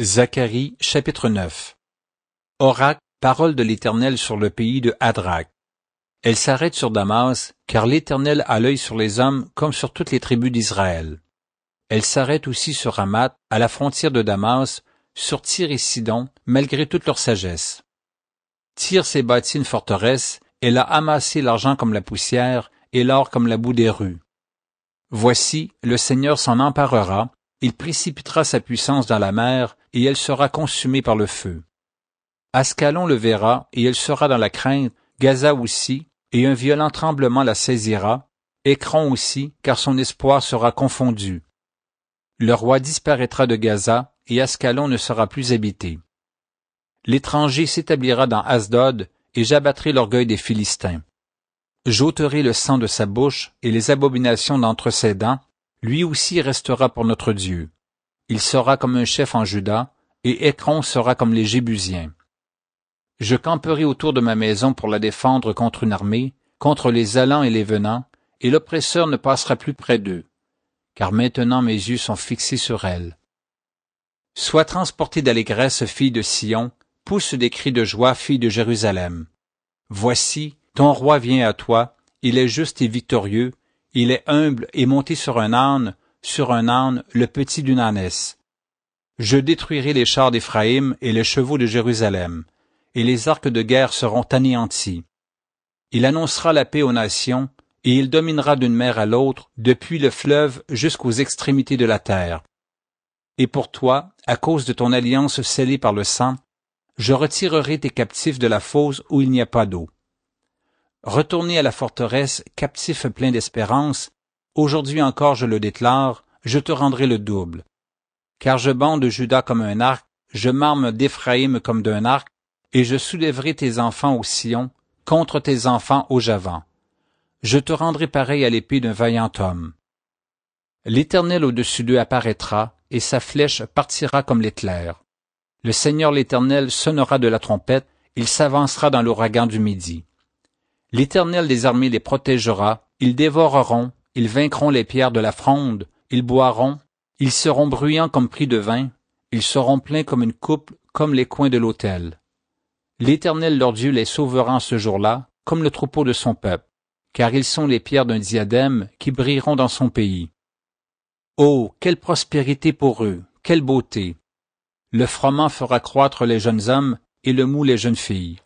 Zacharie, chapitre 9. Oracle, parole de l'Éternel sur le pays de Hadrach. Elle s'arrête sur Damas, car l'Éternel a l'œil sur les hommes comme sur toutes les tribus d'Israël. Elle s'arrête aussi sur Hamath, à la frontière de Damas, sur Tyr et Sidon, malgré toute leur sagesse. Tyr s'est bâti une forteresse, elle a amassé l'argent comme la poussière, et l'or comme la boue des rues. Voici, le Seigneur s'en emparera, il précipitera sa puissance dans la mer, et elle sera consumée par le feu. Ascalon le verra, et elle sera dans la crainte, Gaza aussi, et un violent tremblement la saisira, Écron aussi, car son espoir sera confondu. Le roi disparaîtra de Gaza, et Ascalon ne sera plus habité. L'étranger s'établira dans Asdod, et j'abattrai l'orgueil des Philistins. J'ôterai le sang de sa bouche, et les abominations d'entre ses dents, lui aussi restera pour notre Dieu. Il sera comme un chef en Juda, et Écron sera comme les Jébusiens. Je camperai autour de ma maison pour la défendre contre une armée, contre les allants et les venants, et l'oppresseur ne passera plus près d'eux, car maintenant mes yeux sont fixés sur elle. Sois transportée d'allégresse, fille de Sion, pousse des cris de joie, fille de Jérusalem. Voici, ton roi vient à toi, il est juste et victorieux, il est humble et monté sur un âne, le petit d'une ânesse. Je détruirai les chars d'Éphraïm et les chevaux de Jérusalem, et les arcs de guerre seront anéantis. Il annoncera la paix aux nations, et il dominera d'une mer à l'autre, depuis le fleuve jusqu'aux extrémités de la terre. Et pour toi, à cause de ton alliance scellée par le sang, je retirerai tes captifs de la fosse où il n'y a pas d'eau. Retournez à la forteresse, captifs pleins d'espérance, aujourd'hui encore je le déclare, je te rendrai le double. Car je bande Juda comme un arc, je m'arme d'Éphraïm comme d'un arc, et je soulèverai tes enfants au Sion, contre tes enfants au Javan. Je te rendrai pareil à l'épée d'un vaillant homme. L'Éternel au-dessus d'eux apparaîtra, et sa flèche partira comme l'éclair. Le Seigneur l'Éternel sonnera de la trompette, il s'avancera dans l'ouragan du midi. L'Éternel des armées les protégera, ils dévoreront, ils vaincront les pierres de la fronde, ils boiront, ils seront bruyants comme pris de vin, ils seront pleins comme une coupe, comme les coins de l'autel. L'Éternel leur Dieu les sauvera en ce jour-là, comme le troupeau de son peuple, car ils sont les pierres d'un diadème qui brilleront dans son pays. Oh, quelle prospérité pour eux, quelle beauté! Le froment fera croître les jeunes hommes et le mou les jeunes filles.